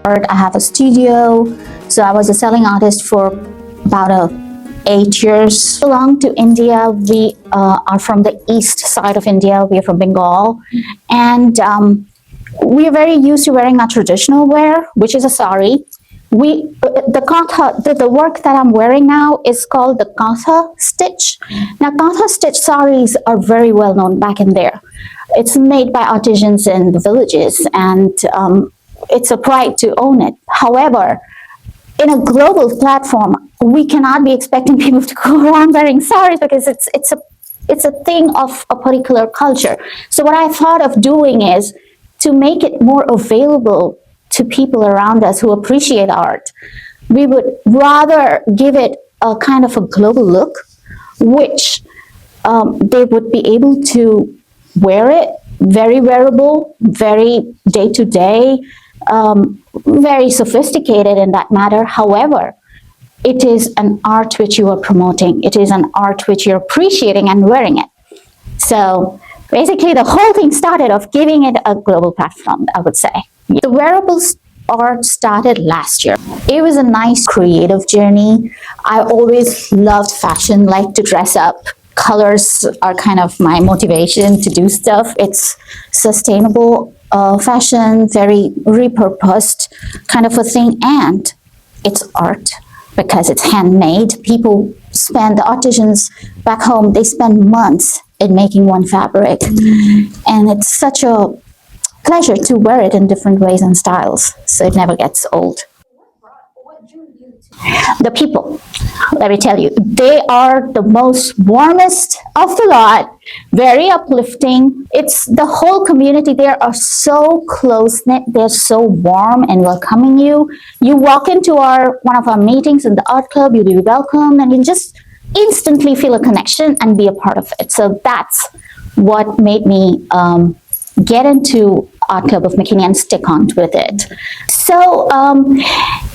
I have a studio, so I was a selling artist for about 8 years. I belong to India. We are from the east side of India. We are from Bengal, and we are very used to wearing our traditional wear, which is a sari. The work that I'm wearing now is called the kantha stitch. Now, kantha stitch saris are very well known back in there. It's made by artisans in the villages, and it's a pride to own it. However, in a global platform, we cannot be expecting people to go around wearing saris because it's a thing of a particular culture. So what I thought of doing is to make it more available to people around us who appreciate art. We would rather give it a kind of a global look, which they would be able to wear it, very wearable, very day-to-day, very sophisticated in that matter. However, it is an art which you are promoting. It is an art which you're appreciating and wearing it. So basically the whole thing started of giving it a global platform, I would say. The wearables art started last year. It was a nice creative journey. I always loved fashion, like to dress up. Colors are kind of my motivation to do stuff. It's sustainable fashion, very repurposed kind of a thing, and it's art because it's handmade. The artisans back home, they spend months in making one fabric, and it's such a pleasure to wear it in different ways and styles, so it never gets old. The people, let me tell you, they are the most warmest of the lot, very uplifting. It's the whole community there are so close-knit, they're so warm and welcoming you. You walk into one of our meetings in the art club, you'll be welcomed, and you just instantly feel a connection and be a part of it. So that's what made me get into Art Club of McKinney and stick on with it. So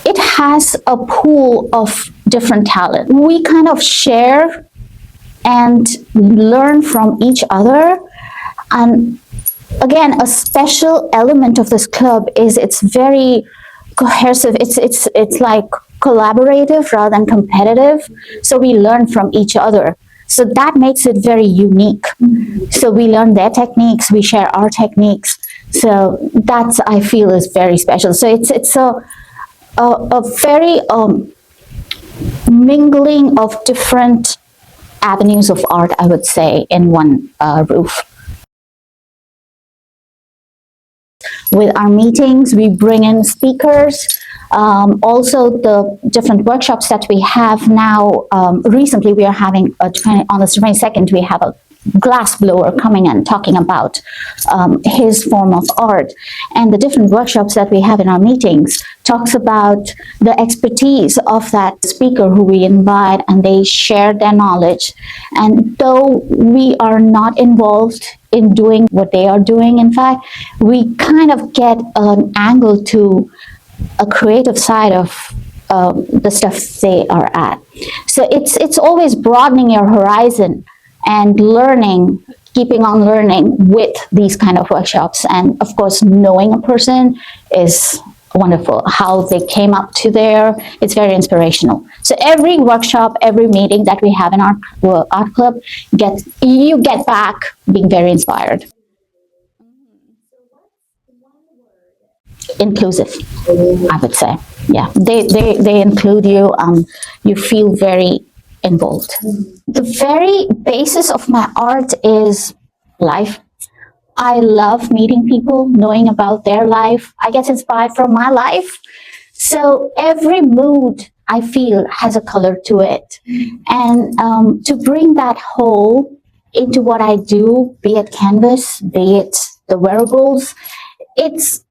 it has a pool of different talent. We kind of share and learn from each other. And again, a special element of this club is it's very cohesive. It's like collaborative rather than competitive. So we learn from each other. So that makes it very unique. So we learn their techniques, we share our techniques. So that's, I feel, is very special. So it's a very mingling of different avenues of art, I would say, in one roof. With our meetings, we bring in speakers. Also, the different workshops that we have now, recently we are having, on the 22nd, we have a glass blower coming and talking about his form of art. And the different workshops that we have in our meetings talks about the expertise of that speaker who we invite, and they share their knowledge. And though we are not involved in doing what they are doing, in fact, we kind of get an angle to a creative side of the stuff they are at. So it's always broadening your horizon and learning, keeping on learning with these kind of workshops. And of course, knowing a person is wonderful. How they came up to there, it's very inspirational. So every workshop, every meeting that we have in our art club, you get back being very inspired. Inclusive, I would say. Yeah, they include you. You feel very involved. The very basis of my art is life. I love meeting people, knowing about their life. I get inspired from my life. So every mood I feel has a color to it. And to bring that whole into what I do, be it canvas, be it the wearables, it's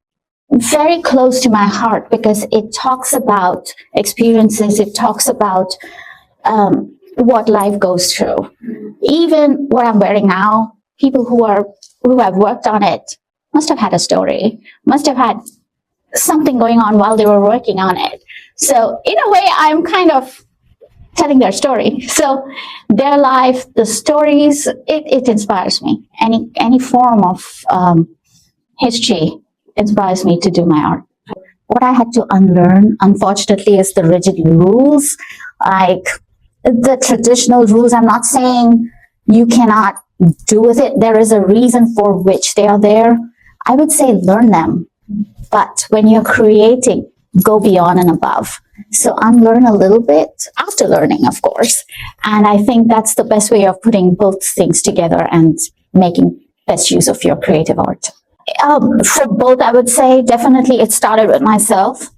very close to my heart because it talks about experiences, it talks about what life goes through. Even what I'm wearing now, people who have worked on it must have had a story, must have had something going on while they were working on it. So in a way, I'm kind of telling their story. So their life, the stories, it inspires me. Any form of history inspires me to do my art. what I had to unlearn, unfortunately, is the rigid rules, like the traditional rules. I'm not saying you cannot do with it. There is a reason for which they are there. I would say learn them. But when you're creating, go beyond and above. So unlearn a little bit after learning, of course. And I think that's the best way of putting both things together and making best use of your creative art. For both, I would say definitely it started with myself.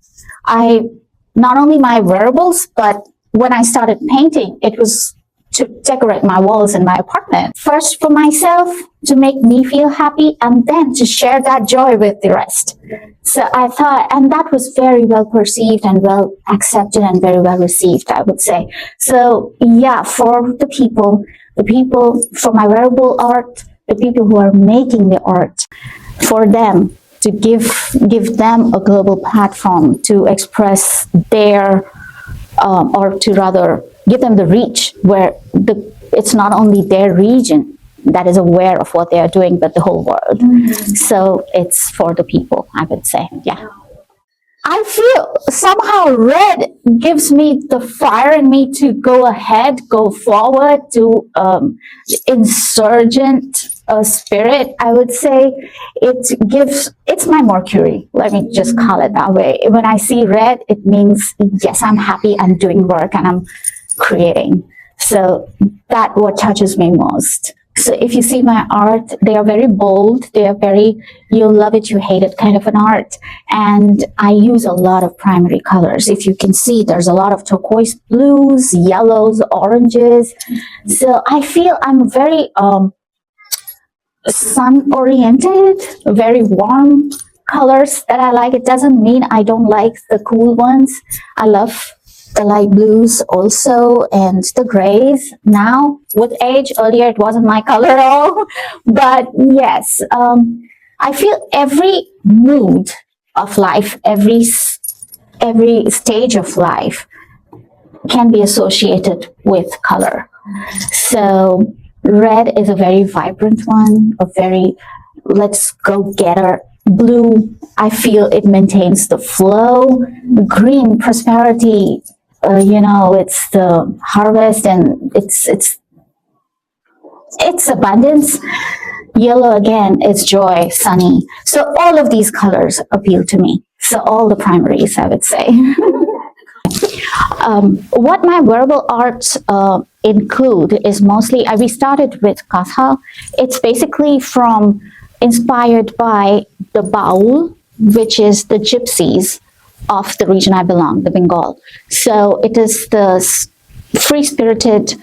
Not only my wearables, but when I started painting, it was to decorate my walls in my apartment. First for myself, to make me feel happy, and then to share that joy with the rest. So I thought, and that was very well perceived and well accepted and very well received, I would say. So yeah, for the people, for my wearable art, the people who are making the art, for them to give them a global platform to express their, or to rather give them the reach where it's not only their region that is aware of what they are doing, but the whole world. So it's for the people, I would say, yeah. I feel somehow red gives me the fire in me to go ahead, go forward, to insurgent spirit, I would say. It's my Mercury, let me just call it that way. When I see red, it means, yes, I'm happy, I'm doing work, and I'm creating. So that's what touches me most. So if you see my art, they are very bold. They are very, you love it, you hate it kind of an art. And I use a lot of primary colors. If you can see, there's a lot of turquoise blues, yellows, oranges. So I feel I'm very sun-oriented, very warm colors that I like. It doesn't mean I don't like the cool ones. I love the light blues also, and the grays. Now with age, earlier it wasn't my color at all, but yes, I feel every mood of life, every stage of life can be associated with color. So red is a very vibrant one, a very let's go getter. Blue, I feel it maintains the flow. Green, prosperity, it's the harvest, and it's abundance. Yellow, again, is joy, sunny. So all of these colors appeal to me. So all the primaries, I would say. What my wearable arts include is mostly, we started with Katha. It's basically inspired by the Baul, which is the gypsies of the region I belong, the Bengal. So it is the free-spirited,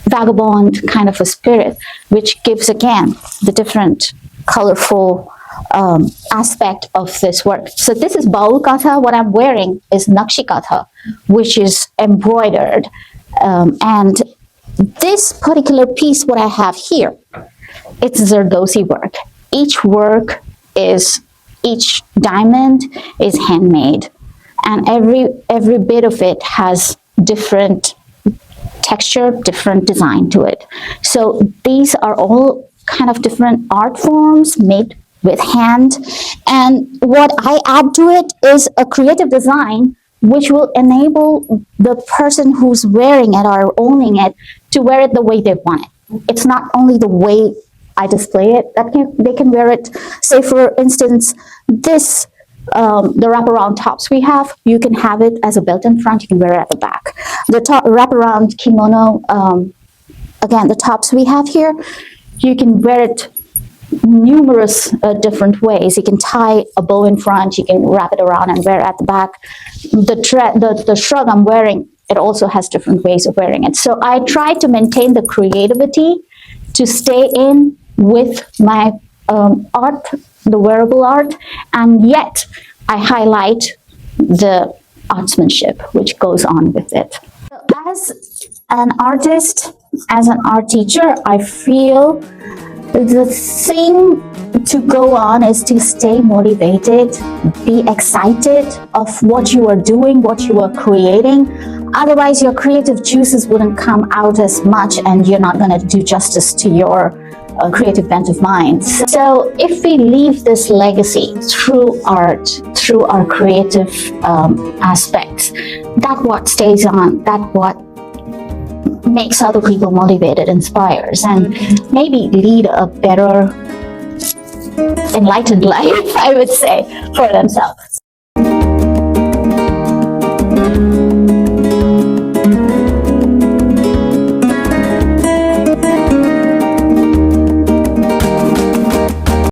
vagabond kind of a spirit, which gives again the different colorful aspect of this work. So this is Baul Katha. What I'm wearing is Nakshi Katha, which is embroidered. And this particular piece, what I have here, it's Zardosi work. Each diamond is handmade, and every bit of it has different texture, different design to it. So these are all kind of different art forms made with hand, and what I add to it is a creative design which will enable the person who's wearing it or owning it to wear it the way they want it. It's not only the way I display it, they can wear it. Say for instance, this, the wraparound tops we have, you can have it as a belt in front, you can wear it at the back. The top wraparound kimono, again, the tops we have here, you can wear it numerous different ways. You can tie a bow in front, you can wrap it around and wear it at the back. The shrug I'm wearing, it also has different ways of wearing it. So I try to maintain the creativity to stay in with my art, the wearable art, and yet I highlight the artsmanship which goes on with it. So as an artist, as an art teacher, I feel the thing to go on is to stay motivated, be excited of what you are doing, what you are creating. Otherwise, your creative juices wouldn't come out as much, and you're not going to do justice to your creative bent of minds. So if we leave this legacy through art, through our creative aspects, that what stays on, that what makes other people motivated, inspires, and maybe lead a better, enlightened life, I would say, for themselves.